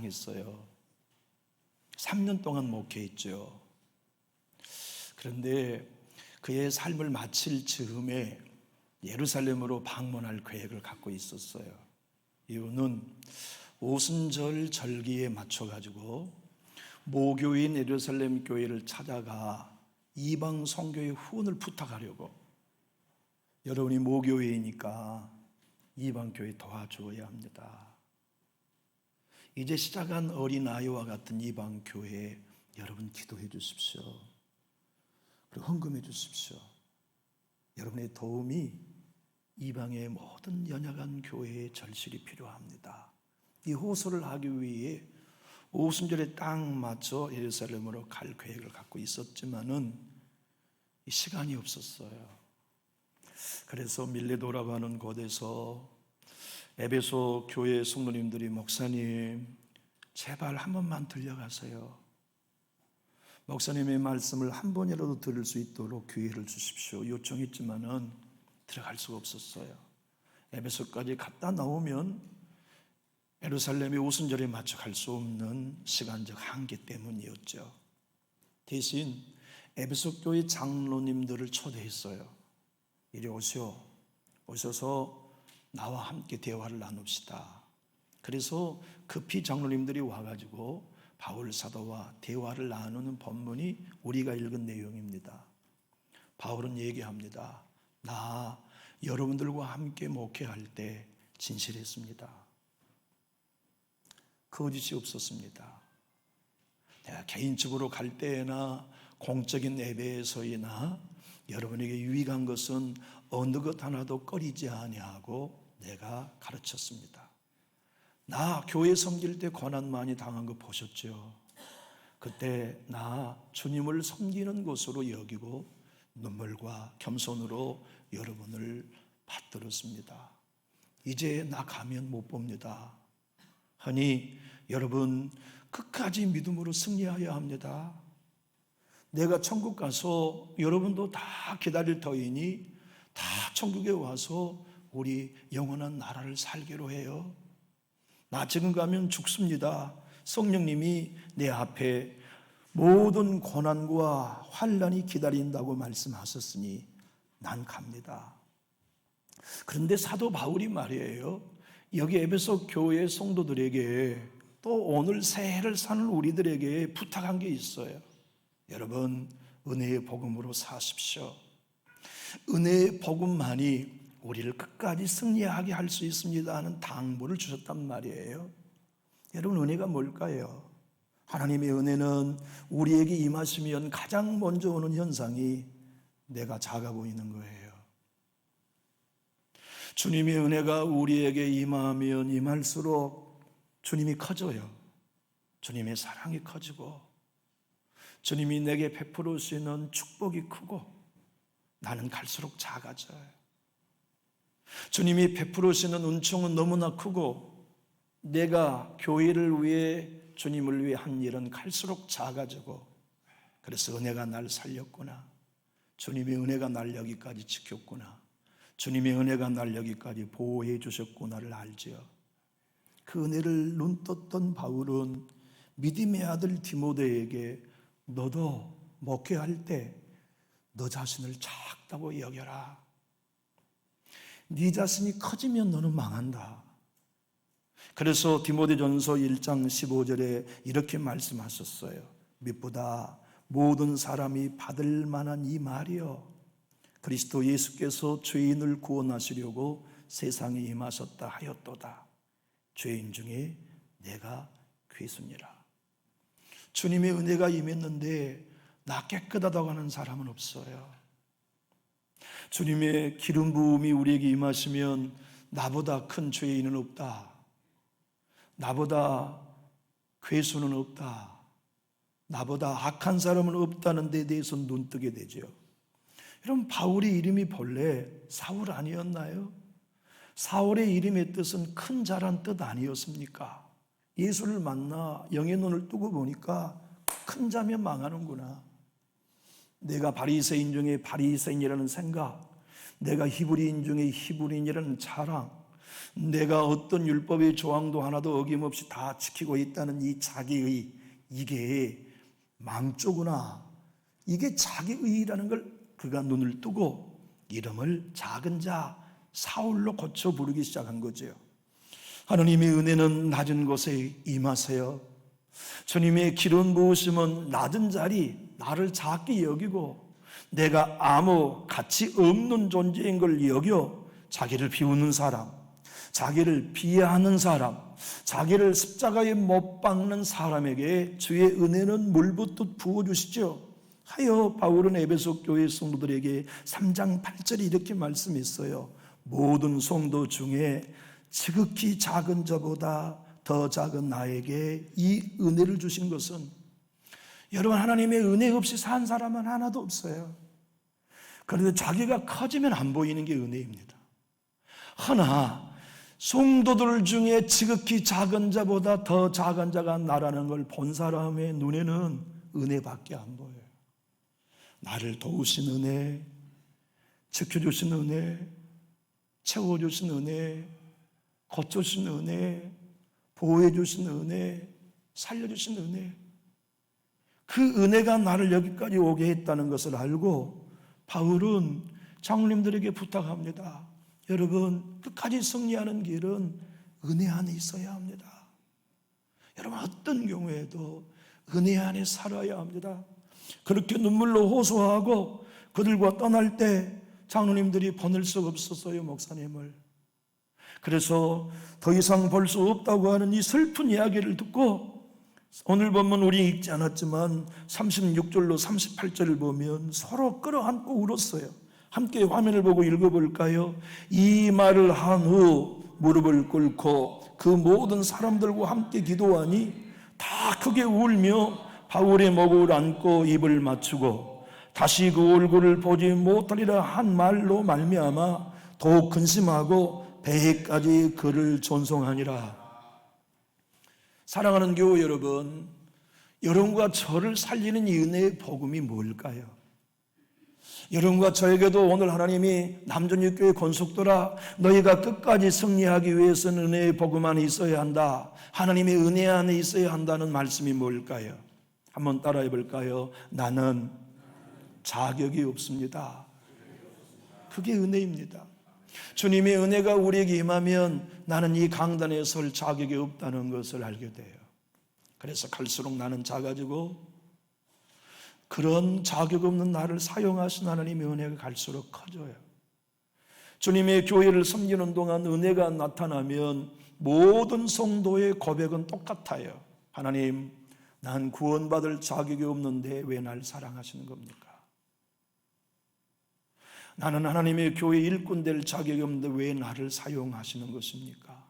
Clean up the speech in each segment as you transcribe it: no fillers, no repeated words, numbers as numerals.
당했어요. 3년 동안 목회했죠. 그런데 그의 삶을 마칠 즈음에 예루살렘으로 방문할 계획을 갖고 있었어요. 이유는 오순절 절기에 맞춰가지고 모교인 예루살렘 교회를 찾아가 이방 선교의 후원을 부탁하려고. 여러분이 모교회이니까 이방 교회 도와줘야 합니다. 이제 시작한 어린아이와 같은 이방 교회에 여러분 기도해 주십시오. 그리고 헌금해 주십시오. 여러분의 도움이 이방의 모든 연약한 교회에 절실히 필요합니다. 이 호소를 하기 위해 오순절에 딱 맞춰 예루살렘으로 갈 계획을 갖고 있었지만은 시간이 없었어요. 그래서 밀레도라고 하는 곳에서 에베소 교회 성도님들이 목사님 제발 한 번만 들려가세요. 목사님의 말씀을 한 번이라도 들을 수 있도록 기회를 주십시오. 요청했지만은 들어갈 수가 없었어요. 에베소까지 갔다 나오면 예루살렘의 오순절에 맞춰 갈 수 없는 시간적 한계 때문이었죠. 대신 에베소 교회 장로님들을 초대했어요. 이리 오시오. 오셔서 나와 함께 대화를 나눕시다. 그래서 급히 장로님들이 와가지고 바울 사도와 대화를 나누는 본문이 우리가 읽은 내용입니다. 바울은 얘기합니다. 나 여러분들과 함께 목회할 때 진실했습니다. 거짓이 없었습니다. 내가 개인적으로 갈 때나 공적인 예배에서나 여러분에게 유익한 것은 어느 것 하나도 꺼리지 아니하고 내가 가르쳤습니다. 나 교회 섬길 때 고난 많이 당한 거 보셨죠? 그때 나 주님을 섬기는 것으로 여기고 눈물과 겸손으로 여러분을 받들었습니다. 이제 나 가면 못 봅니다. 하니 여러분 끝까지 믿음으로 승리하여야 합니다. 내가 천국 가서 여러분도 다 기다릴 터이니 다 천국에 와서 우리 영원한 나라를 살기로 해요. 나 지금 가면 죽습니다. 성령님이 내 앞에 모든 고난과 환난이 기다린다고 말씀하셨으니 난 갑니다. 그런데 사도 바울이 말이에요. 여기 에베소 교회 성도들에게 또 오늘 새해를 사는 우리들에게 부탁한 게 있어요. 여러분 은혜의 복음으로 사십시오. 은혜의 복음만이 우리를 끝까지 승리하게 할 수 있습니다 하는 당부를 주셨단 말이에요. 여러분 은혜가 뭘까요? 하나님의 은혜는 우리에게 임하시면 가장 먼저 오는 현상이 내가 작아 보이는 거예요. 주님의 은혜가 우리에게 임하면 임할수록 주님이 커져요. 주님의 사랑이 커지고 주님이 내게 베풀으시는 축복이 크고 나는 갈수록 작아져요. 주님이 베풀으시는 은총은 너무나 크고 내가 교회를 위해 주님을 위해 한 일은 갈수록 작아지고 그래서 은혜가 날 살렸구나. 주님의 은혜가 날 여기까지 지켰구나. 주님의 은혜가 날 여기까지 보호해 주셨구나를 알지요. 그 은혜를 눈떴던 바울은 믿음의 아들 디모데에게 너도 목회할 때 너 자신을 작다고 여겨라. 네 자신이 커지면 너는 망한다. 그래서 디모데전서 1장 15절에 이렇게 말씀하셨어요. 무엇보다 모든 사람이 받을 만한 이 말이요 그리스도 예수께서 죄인을 구원하시려고 세상에 임하셨다 하였도다. 죄인 중에 내가 괴수니라. 주님의 은혜가 임했는데 나 깨끗하다고 하는 사람은 없어요. 주님의 기름 부음이 우리에게 임하시면 나보다 큰 죄인은 없다. 나보다 괴수는 없다. 나보다 악한 사람은 없다는 데 대해서 눈뜨게 되죠. 여러분 바울의 이름이 본래 사울 아니었나요? 사울의 이름의 뜻은 큰 자란 뜻 아니었습니까? 예수를 만나 영의 눈을 뜨고 보니까 큰 자면 망하는구나. 내가 바리새인 중에 바리새인이라는 생각, 내가 히브리인 중에 히브리인이라는 자랑, 내가 어떤 율법의 조항도 하나도 어김없이 다 지키고 있다는 이 자기의, 이게 망조구나, 이게 자기의라는 걸 그가 눈을 뜨고 이름을 작은 자 사울로 고쳐 부르기 시작한 거죠. 하나님의 은혜는 낮은 곳에 임하세요. 주님의 기름 부으심은 낮은 자리, 나를 작게 여기고 내가 아무 가치 없는 존재인 걸 여겨 자기를 비우는 사람, 자기를 비하하는 사람, 자기를 십자가에 못 박는 사람에게 주의 은혜는 물붓듯 부어주시죠. 하여 바울은 에베소 교회 성도들에게 3장 8절에 이렇게 말씀했어요. 모든 성도 중에 지극히 작은 자보다 더 작은 나에게 이 은혜를 주신 것은, 여러분, 하나님의 은혜 없이 산 사람은 하나도 없어요. 그런데 자기가 커지면 안 보이는 게 은혜입니다. 허나 성도들 중에 지극히 작은 자보다 더 작은 자가 나라는 걸 본 사람의 눈에는 은혜밖에 안 보여요. 나를 도우신 은혜, 지켜주신 은혜, 채워주신 은혜, 고쳐주신 은혜, 보호해주신 은혜, 살려주신 은혜, 그 은혜가 나를 여기까지 오게 했다는 것을 알고 바울은 장로님들에게 부탁합니다. 여러분, 끝까지 승리하는 길은 은혜 안에 있어야 합니다. 여러분, 어떤 경우에도 은혜 안에 살아야 합니다. 그렇게 눈물로 호소하고 그들과 떠날 때 장로님들이 보낼 수 없었어요, 목사님을. 그래서 더 이상 볼 수 없다고 하는 이 슬픈 이야기를 듣고 오늘 보면 우리 읽지 않았지만 36절로 38절을 보면 서로 끌어안고 울었어요. 함께 화면을 보고 읽어볼까요? 이 말을 한 후 무릎을 꿇고 그 모든 사람들과 함께 기도하니 다 크게 울며 바울의 목을 안고 입을 맞추고 다시 그 얼굴을 보지 못하리라 한 말로 말미암아 더욱 근심하고 배에까지 그를 존송하니라. 사랑하는 교우 여러분, 여러분과 저를 살리는 이 은혜의 복음이 뭘까요? 여러분과 저에게도 오늘 하나님이 남전육교회 권속도라 너희가 끝까지 승리하기 위해서는 은혜의 복음 안에 있어야 한다, 하나님의 은혜 안에 있어야 한다는 말씀이 뭘까요? 한번 따라해 볼까요? 나는 자격이 없습니다. 그게 은혜입니다. 주님의 은혜가 우리에게 임하면 나는 이 강단에 설 자격이 없다는 것을 알게 돼요. 그래서 갈수록 나는 작아지고 그런 자격 없는 나를 사용하신 하나님의 은혜가 갈수록 커져요. 주님의 교회를 섬기는 동안 은혜가 나타나면 모든 성도의 고백은 똑같아요. 하나님, 난 구원받을 자격이 없는데 왜 날 사랑하시는 겁니까? 나는 하나님의 교회 일꾼 될 자격이 없는데 왜 나를 사용하시는 것입니까?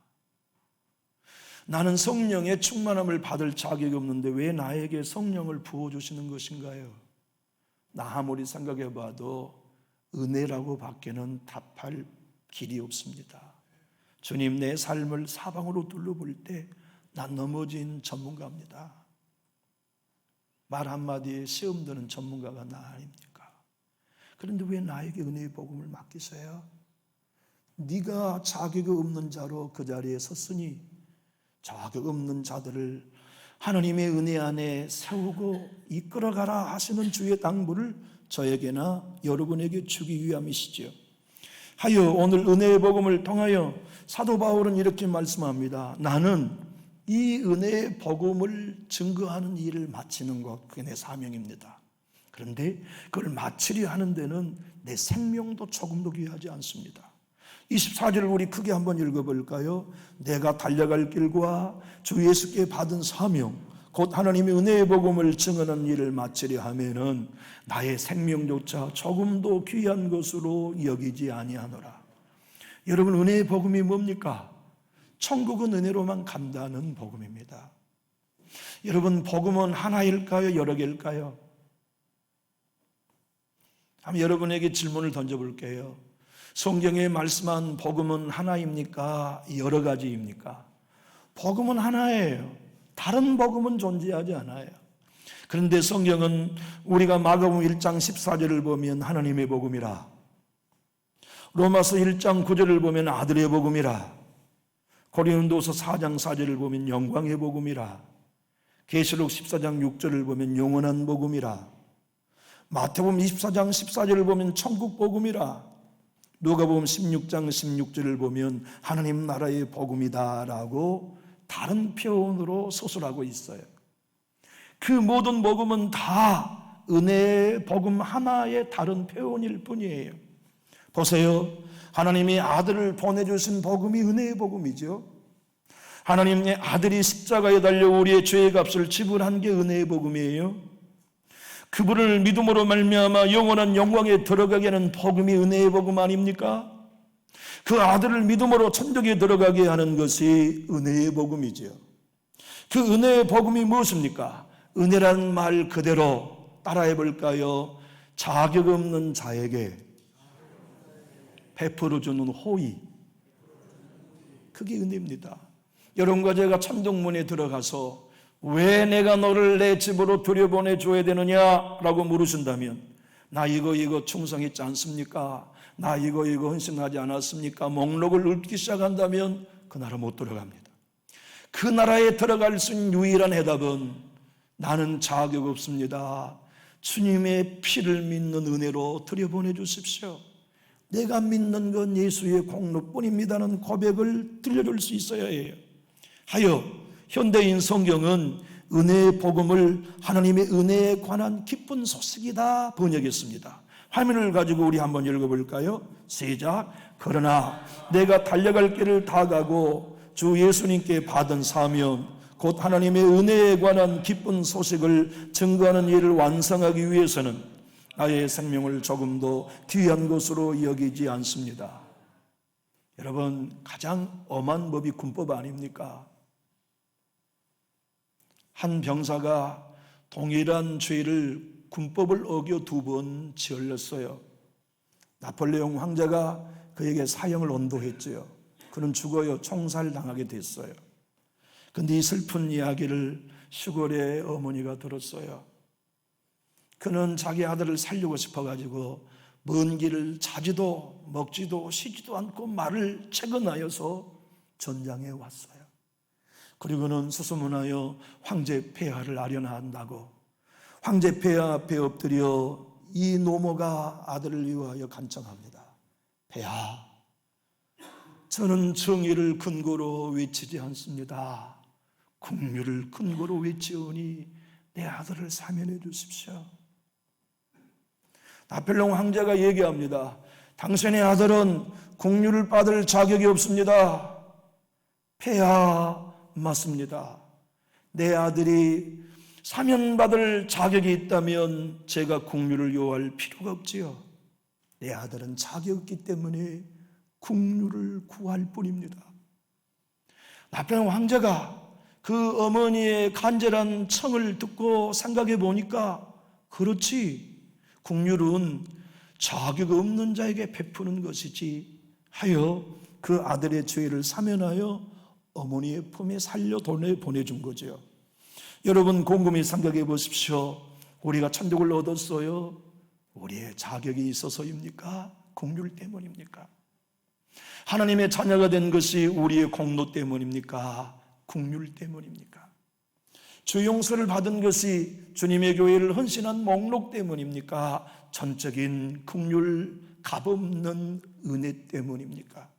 나는 성령의 충만함을 받을 자격이 없는데 왜 나에게 성령을 부어주시는 것인가요? 나 아무리 생각해 봐도 은혜라고 밖에는 답할 길이 없습니다. 주님, 내 삶을 사방으로 둘러볼 때 난 넘어진 전문가입니다. 말 한마디에 시험 드는 전문가가 나 아닙니까? 그런데 왜 나에게 은혜의 복음을 맡기세요? 네가 자격이 없는 자로 그 자리에 섰으니 자격 없는 자들을 하나님의 은혜 안에 세우고 이끌어가라 하시는 주의 당부를 저에게나 여러분에게 주기 위함이시죠. 하여 오늘 은혜의 복음을 통하여 사도 바울은 이렇게 말씀합니다. 나는 이 은혜의 복음을 증거하는 일을 마치는 것, 그게 내 사명입니다. 그런데 그걸 마치려 하는 데는 내 생명도 조금도 귀하지 않습니다. 24절을 우리 크게 한번 읽어볼까요? 내가 달려갈 길과 주 예수께 받은 사명, 곧 하나님의 은혜의 복음을 증언하는 일을 마치려 하면은 나의 생명조차 조금도 귀한 것으로 여기지 아니하노라. 여러분, 은혜의 복음이 뭡니까? 천국은 은혜로만 간다는 복음입니다. 여러분, 복음은 하나일까요? 여러 개일까요? 한번 여러분에게 질문을 던져볼게요. 성경에 말씀한 복음은 하나입니까? 여러 가지입니까? 복음은 하나예요. 다른 복음은 존재하지 않아요. 그런데 성경은 우리가 마가복음 1장 14절을 보면 하나님의 복음이라, 로마서 1장 9절을 보면 아들의 복음이라, 고린도서 4장 4절을 보면 영광의 복음이라, 계시록 14장 6절을 보면 영원한 복음이라, 마태복음 24장 14절을 보면 천국 복음이라, 누가복음 16장 16절을 보면 하나님 나라의 복음이다라고 다른 표현으로 서술하고 있어요. 그 모든 복음은 다 은혜의 복음 하나의 다른 표현일 뿐이에요. 보세요. 하나님이 아들을 보내주신 복음이 은혜의 복음이죠. 하나님의 아들이 십자가에 달려 우리의 죄의 값을 지불한 게 은혜의 복음이에요. 그분을 믿음으로 말미암아 영원한 영광에 들어가게 하는 복음이 은혜의 복음 아닙니까? 그 아들을 믿음으로 천국에 들어가게 하는 것이 은혜의 복음이죠. 그 은혜의 복음이 무엇입니까? 은혜란 말 그대로 따라해 볼까요? 자격 없는 자에게 베풀어주는 호의, 그게 은혜입니다. 여러분과 제가 천국문에 들어가서 왜 내가 너를 내 집으로 들여보내줘야 되느냐라고 물으신다면, 나 이거 충성했지 않습니까? 나 이거 헌신하지 않았습니까? 목록을 읊기 시작한다면 그 나라 못 들어갑니다. 그 나라에 들어갈 수 있는 유일한 해답은 나는 자격 없습니다, 주님의 피를 믿는 은혜로 들여보내 주십시오, 내가 믿는 건 예수의 공로뿐입니다는 고백을 들려줄 수 있어야 해요. 하여 현대인 성경은 은혜의 복음을 하나님의 은혜에 관한 기쁜 소식이다 번역했습니다. 화면을 가지고 우리 한번 읽어볼까요? 시작. 그러나 내가 달려갈 길을 다 가고 주 예수님께 받은 사명, 곧 하나님의 은혜에 관한 기쁜 소식을 증거하는 일을 완성하기 위해서는 나의 생명을 조금도 귀한 것으로 여기지 않습니다. 여러분, 가장 엄한 법이 군법 아닙니까? 한 병사가 동일한 죄를 군법을 어겨 2번 지을렀어요. 나폴레옹 황제가 그에게 사형을 언도했죠. 그는 죽어요. 총살당하게 됐어요. 그런데 이 슬픈 이야기를 시골의 어머니가 들었어요. 그는 자기 아들을 살리고 싶어가지고 먼 길을 자지도 먹지도 쉬지도 않고 말을 채근하여서 전장에 왔어요. 그리고는 수소문하여 황제 폐하를 아련한다고 황제 폐하 앞에 엎드려 이 노모가 아들을 위하여 간청합니다. 폐하, 저는 정의를 근거로 외치지 않습니다. 긍휼을 근거로 외치오니 내 아들을 사면해 주십시오. 나폴레옹 황제가 얘기합니다. 당신의 아들은 긍휼을 받을 자격이 없습니다. 폐하, 맞습니다. 내 아들이 사면받을 자격이 있다면 제가 긍휼을 요할 필요가 없지요. 내 아들은 자격이 없기 때문에 긍휼을 구할 뿐입니다. 나폴레옹 황제가 그 어머니의 간절한 청을 듣고 생각해 보니까, 그렇지, 긍휼은 자격 없는 자에게 베푸는 것이지 하여 그 아들의 죄를 사면하여 어머니의 품에 살려 보내준 거죠. 여러분, 곰곰이 생각해 보십시오. 우리가 천국을 얻었어요. 우리의 자격이 있어서입니까? 긍휼 때문입니까? 하나님의 자녀가 된 것이 우리의 공로 때문입니까? 긍휼 때문입니까? 주 용서를 받은 것이 주님의 교회를 헌신한 목록 때문입니까? 전적인 긍휼, 값없는 은혜 때문입니까?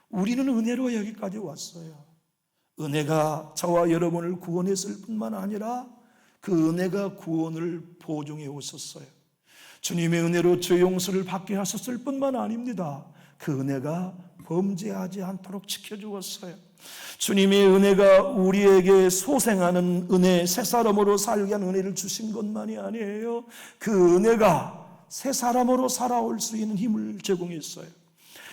우리는 은혜로 여기까지 왔어요. 은혜가 저와 여러분을 구원했을 뿐만 아니라 그 은혜가 구원을 보증해 오셨어요. 주님의 은혜로 죄 용서를 받게 하셨을 뿐만 아닙니다. 그 은혜가 범죄하지 않도록 지켜주었어요. 주님의 은혜가 우리에게 소생하는 은혜, 새 사람으로 살게 한 은혜를 주신 것만이 아니에요. 그 은혜가 새 사람으로 살아올 수 있는 힘을 제공했어요.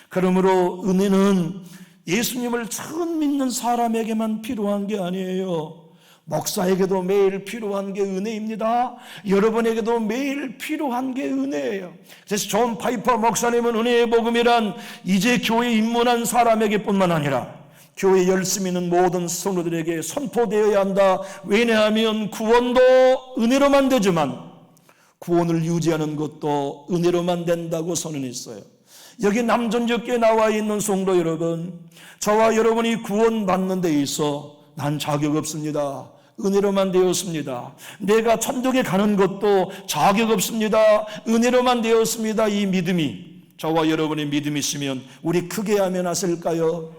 그러므로 은혜는 예수님을 처음 믿는 사람에게만 필요한 게 아니에요. 목사에게도 매일 필요한 게 은혜입니다. 여러분에게도 매일 필요한 게 은혜예요. 그래서 존 파이퍼 목사님은 은혜의 복음이란 이제 교회에 입문한 사람에게 뿐만 아니라 교회에 열심히 있는 모든 성도들에게 선포되어야 한다. 왜냐하면 구원도 은혜로만 되지만 구원을 유지하는 것도 은혜로만 된다고 선언했어요. 여기 남전적교에 나와 있는 성도 여러분, 저와 여러분이 구원받는 데 있어 난 자격 없습니다, 은혜로만 되었습니다, 내가 천국에 가는 것도 자격 없습니다, 은혜로만 되었습니다, 이 믿음이 저와 여러분의 믿음이시면 우리 크게 하면 하실까요?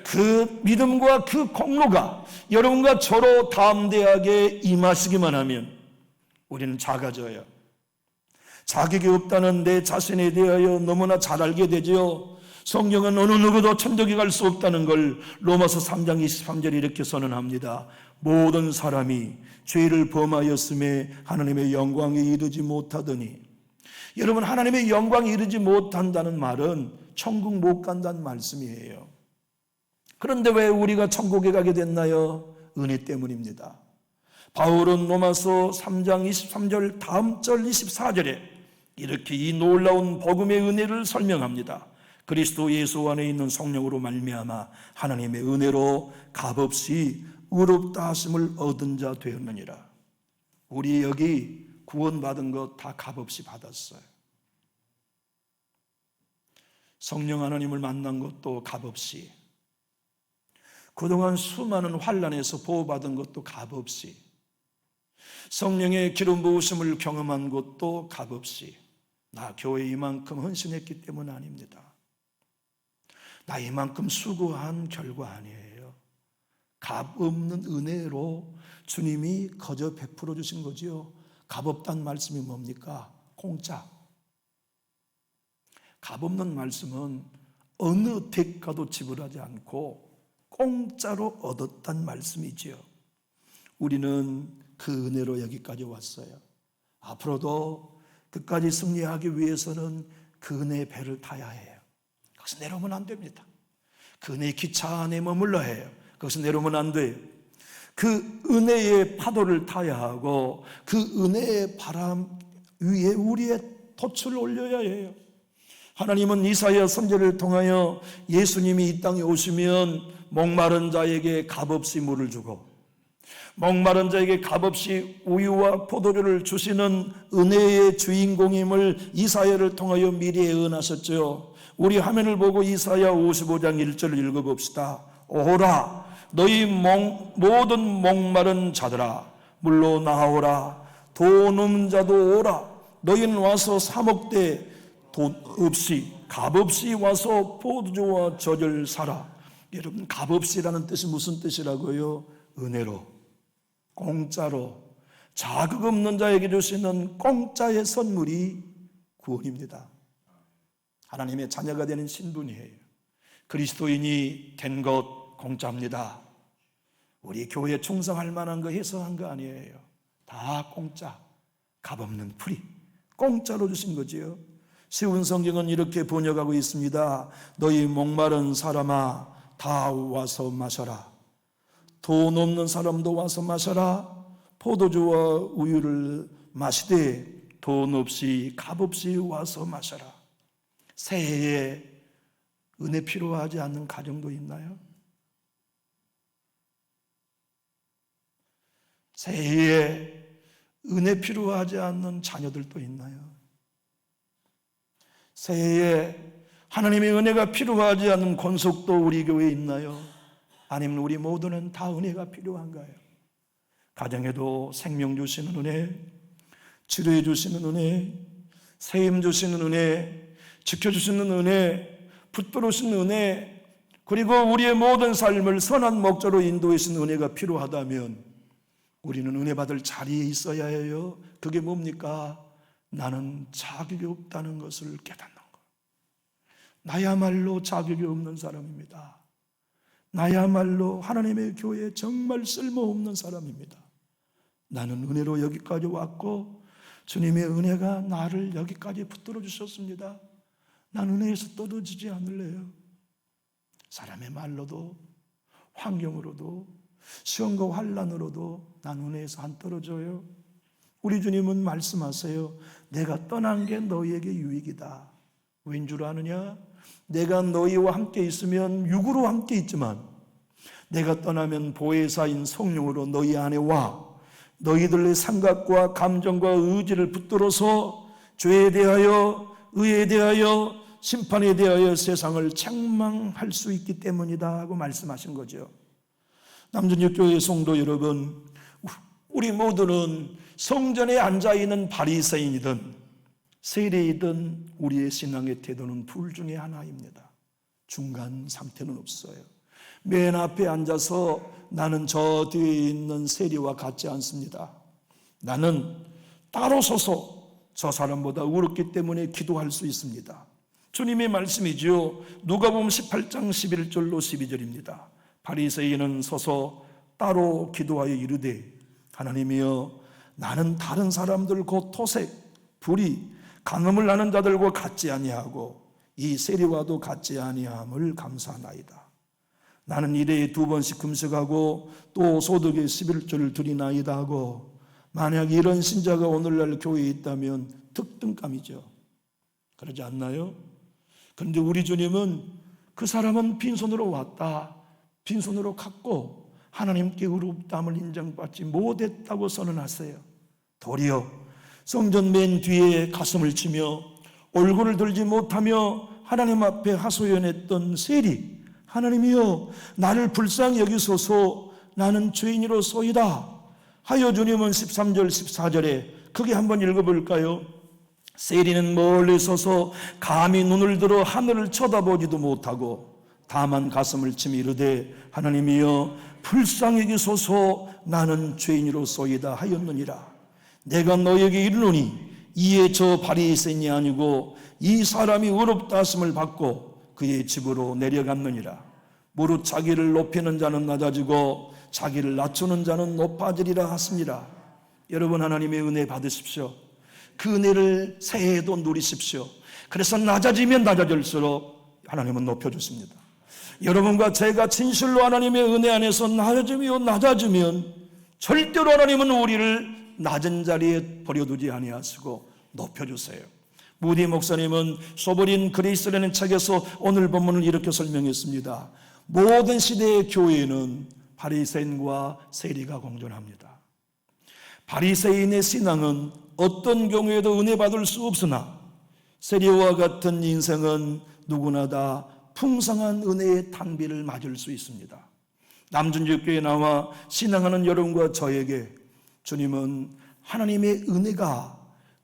그 믿음과 그 공로가 여러분과 저로 담대하게 임하시기만 하면 우리는 작아져요. 자격이 없다는 내 자신에 대하여 너무나 잘 알게 되죠. 성경은 어느 누구도 천국에 갈 수 없다는 걸 로마서 3장 23절에 이렇게 선언합니다. 모든 사람이 죄를 범하였음에 하나님의 영광에 이르지 못하더니. 여러분, 하나님의 영광에 이르지 못한다는 말은 천국 못 간다는 말씀이에요. 그런데 왜 우리가 천국에 가게 됐나요? 은혜 때문입니다. 바울은 로마서 3장 23절 다음 절 24절에 이렇게 이 놀라운 복음의 은혜를 설명합니다. 그리스도 예수 안에 있는 성령으로 말미암아 하나님의 은혜로 값없이 의롭다 하심을 얻은 자 되었느니라. 우리 여기 구원받은 것 다 값없이 받았어요. 성령 하나님을 만난 것도 값없이, 그동안 수많은 환난에서 보호받은 것도 값없이, 성령의 기름 부으심을 경험한 것도 값없이, 나 교회 이만큼 헌신했기 때문 아닙니다. 나 이만큼 수고한 결과 아니에요. 값없는 은혜로 주님이 거저 베풀어 주신 거지요. 값없다는 말씀이 뭡니까? 공짜. 값없는 말씀은 어느 대가도 지불하지 않고 공짜로 얻었단 말씀이지요. 우리는 그 은혜로 여기까지 왔어요. 앞으로도 끝까지 승리하기 위해서는 그 은혜의 배를 타야 해요. 거기서 내려오면 안 됩니다. 그 은혜의 기차 안에 머물러 해요. 거기서 내려오면 안 돼요. 그 은혜의 파도를 타야 하고 그 은혜의 바람 위에 우리의 돛을 올려야 해요. 하나님은 이사야 선지자를 통하여 예수님이 이 땅에 오시면 목마른 자에게 값없이 물을 주고 목마른 자에게 값없이 우유와 포도주를 주시는 은혜의 주인공임을 이사야를 통하여 미리 예언하셨죠. 우리 화면을 보고 이사야 55장 1절을 읽어봅시다. 오라 너희 모든 목마른 자들아 물로 나오라. 돈 없는 자도 오라. 너희는 와서 사 먹되 돈 없이 값없이 와서 포도주와 젖을 사라. 여러분, 값없이라는 뜻이 무슨 뜻이라고요? 은혜로, 공짜로, 자격 없는 자에게 주시는 공짜의 선물이 구원입니다. 하나님의 자녀가 되는 신분이에요. 그리스도인이 된 것 공짜입니다. 우리 교회에 충성할 만한 거 해서 한 거 아니에요. 다 공짜, 값없는 프리, 공짜로 주신 거지요. 쉬운 성경은 이렇게 번역하고 있습니다. 너희 목마른 사람아 다 와서 마셔라. 돈 없는 사람도 와서 마셔라. 포도주와 우유를 마시되 돈 없이 값없이 와서 마셔라. 새해에 은혜 필요하지 않는 가정도 있나요? 새해에 은혜 필요하지 않는 자녀들도 있나요? 새해에 하나님의 은혜가 필요하지 않는 권속도 우리 교회에 있나요? 아니면 우리 모두는 다 은혜가 필요한가요? 가정에도 생명 주시는 은혜, 치료해 주시는 은혜, 세임 주시는 은혜, 지켜주시는 은혜, 붙들으시는 은혜, 그리고 우리의 모든 삶을 선한 목자로 인도해 주시는 은혜가 필요하다면 우리는 은혜 받을 자리에 있어야 해요. 그게 뭡니까? 나는 자격이 없다는 것을 깨닫는 것. 나야말로 자격이 없는 사람입니다. 나야말로 하나님의 교회에 정말 쓸모없는 사람입니다. 나는 은혜로 여기까지 왔고 주님의 은혜가 나를 여기까지 붙들어 주셨습니다. 난 은혜에서 떨어지지 않을래요. 사람의 말로도 환경으로도 시험과 환난으로도 난 은혜에서 안 떨어져요. 우리 주님은 말씀하세요. 내가 떠난 게 너희에게 유익이다. 왠 줄 아느냐? 내가 너희와 함께 있으면 육으로 함께 있지만 내가 떠나면 보혜사인 성령으로 너희 안에 와 너희들의 생각과 감정과 의지를 붙들어서 죄에 대하여 의에 대하여 심판에 대하여 세상을 책망할 수 있기 때문이다 하고 말씀하신 거죠. 남준육교회 성도 여러분, 우리 모두는 성전에 앉아있는 바리새인이든 세리이든 우리의 신앙의 태도는 둘 중에 하나입니다. 중간 상태는 없어요. 맨 앞에 앉아서 나는 저 뒤에 있는 세리와 같지 않습니다. 나는 따로 서서 저 사람보다 어렵기 때문에 기도할 수 있습니다. 주님의 말씀이지요. 누가복음 18장 11절로 12절입니다. 바리새인은 서서 따로 기도하여 이르되 하나님이여 나는 다른 사람들 곧 토색, 불의, 간음을 하는 자들과 같지 아니하고 이 세리와도 같지 아니함을 감사하나이다. 나는 일에 2번씩 금식하고 또 소득의 11조를 드리나이다 하고, 만약 이런 신자가 오늘날 교회에 있다면 특등감이죠. 그러지 않나요? 그런데 우리 주님은 그 사람은 빈손으로 왔다, 빈손으로 갔고 하나님께 의롭다함을 인정받지 못했다고 선언하세요. 도리어 성전 맨 뒤에 가슴을 치며 얼굴을 들지 못하며 하나님 앞에 하소연했던 세리, 하나님이여 나를 불쌍히 여기소서 나는 죄인이로소이다 하여 주님은 13절 14절에 크게 한번 읽어볼까요? 세리는 멀리 서서 감히 눈을 들어 하늘을 쳐다보지도 못하고 다만 가슴을 치며 이르되 하나님이여 불쌍히 여기소서 나는 죄인이로소이다 하였느니라. 내가 너에게 이르노니 이에 저 바리새인이 아니고 이 사람이 의롭다 하심을 받고 그의 집으로 내려갔느니라. 무릇 자기를 높이는 자는 낮아지고 자기를 낮추는 자는 높아지리라 하십니다. 여러분, 하나님의 은혜 받으십시오. 그 은혜를 새해에도 누리십시오. 그래서 낮아지면 낮아질수록 하나님은 높여주십니다. 여러분과 제가 진실로 하나님의 은혜 안에서 낮아지면 절대로 하나님은 우리를 낮은 자리에 버려두지 아니하시고 높여주세요. 무디 목사님은 소버린 그레이스라는 책에서 오늘 본문을 이렇게 설명했습니다. 모든 시대의 교회에는 바리새인과 세리가 공존합니다. 바리새인의 신앙은 어떤 경우에도 은혜 받을 수 없으나 세리와 같은 인생은 누구나 다 풍성한 은혜의 탄비를 맞을 수 있습니다. 남준주교회에 나와 신앙하는 여러분과 저에게 주님은 하나님의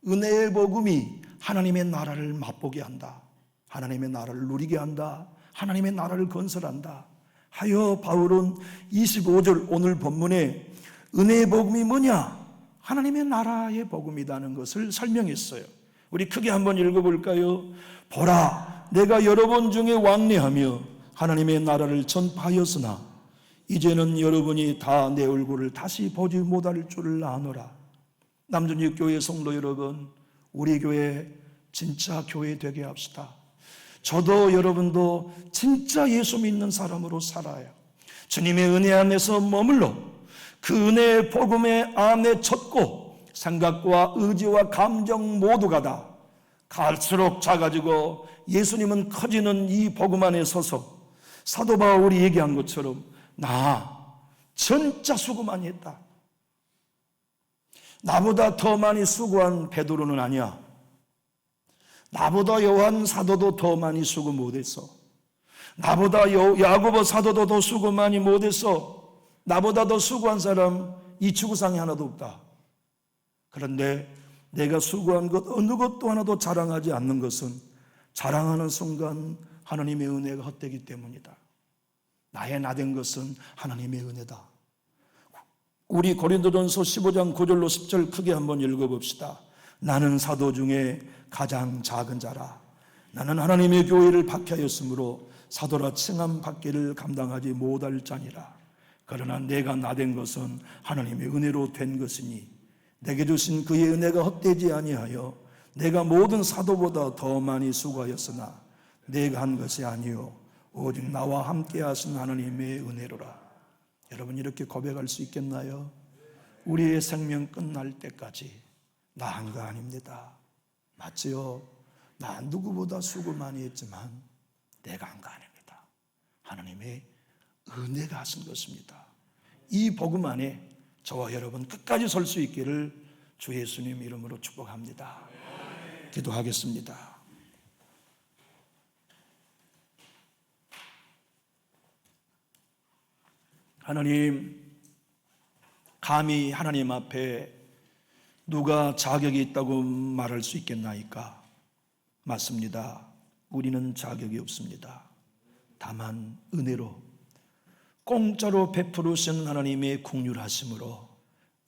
은혜의 복음이 하나님의 나라를 맛보게 한다, 하나님의 나라를 누리게 한다, 하나님의 나라를 건설한다 하여 바울은 25절 오늘 본문에 은혜의 복음이 뭐냐? 하나님의 나라의 복음이라는 것을 설명했어요. 우리 크게 한번 읽어볼까요? 보라, 내가 여러분 중에 왕래하며 하나님의 나라를 전파하였으나 이제는 여러분이 다 내 얼굴을 다시 보지 못할 줄을 아노라. 남준육교회 성도 여러분, 우리 교회 진짜 교회 되게 합시다. 저도 여러분도 진짜 예수 믿는 사람으로 살아요. 주님의 은혜 안에서 머물러 그 은혜의 복음의 안에 젖고 생각과 의지와 감정 모두가 다 갈수록 작아지고 예수님은 커지는 이 복음 안에 서서 사도 바울이 얘기한 것처럼 나 진짜 수고 많이 했다. 나보다 더 많이 수고한 베드로는 아니야. 나보다 요한 사도도 더 많이 수고 못했어. 나보다 야고보 사도도 더 수고 많이 못했어. 나보다 더 수고한 사람 이 지구상에 하나도 없다. 그런데 내가 수고한 것 어느 것도 하나도 자랑하지 않는 것은 자랑하는 순간 하나님의 은혜가 헛되기 때문이다. 나의 나된 것은 하나님의 은혜다. 우리 고린도전서 15장 9절로 10절 크게 한번 읽어봅시다. 나는 사도 중에 가장 작은 자라. 나는 하나님의 교회를 박해하였으므로 사도라 칭함 받기를 감당하지 못할 자니라. 그러나 내가 나된 것은 하나님의 은혜로 된 것이니 내게 주신 그의 은혜가 헛되지 아니하여 내가 모든 사도보다 더 많이 수고하였으나 내가 한 것이 아니요 오직 나와 함께 하신 하나님의 은혜로라. 여러분, 이렇게 고백할 수 있겠나요? 우리의 생명 끝날 때까지 나 한 거 아닙니다. 맞지요? 나 누구보다 수고 많이 했지만 내가 한 거 아닙니다. 하나님의 은혜가 하신 것입니다. 이 복음 안에 저와 여러분 끝까지 설 수 있기를 주 예수님 이름으로 축복합니다. 기도하겠습니다. 하나님, 감히 하나님 앞에 누가 자격이 있다고 말할 수 있겠나이까? 맞습니다. 우리는 자격이 없습니다. 다만 은혜로 공짜로 베풀으신 하나님의 긍휼하심으로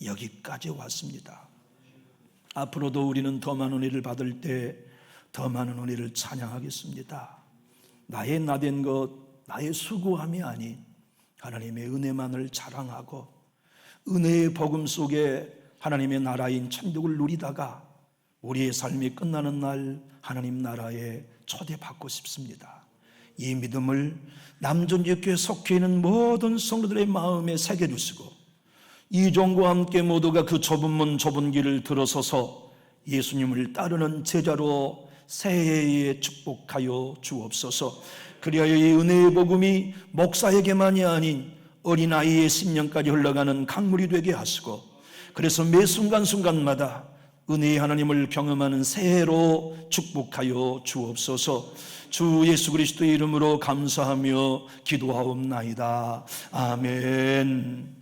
여기까지 왔습니다. 앞으로도 우리는 더 많은 은혜를 받을 때 더 많은 은혜를 찬양하겠습니다. 나의 나된 것, 나의 수고함이 아닌 하나님의 은혜만을 자랑하고 은혜의 복음 속에 하나님의 나라인 천국을 누리다가 우리의 삶이 끝나는 날 하나님 나라에 초대받고 싶습니다. 이 믿음을 남존지교회에 속해 있는 모든 성도들의 마음에 새겨주시고 이종과 함께 모두가 그 좁은 문 좁은 길을 들어서서 예수님을 따르는 제자로 새해에 축복하여 주옵소서. 그리하여 이 은혜의 복음이 목사에게만이 아닌 어린아이의 심령까지 흘러가는 강물이 되게 하시고, 그래서 매 순간순간마다 은혜의 하나님을 경험하는 새해로 축복하여 주옵소서. 주 예수 그리스도의 이름으로 감사하며 기도하옵나이다. 아멘.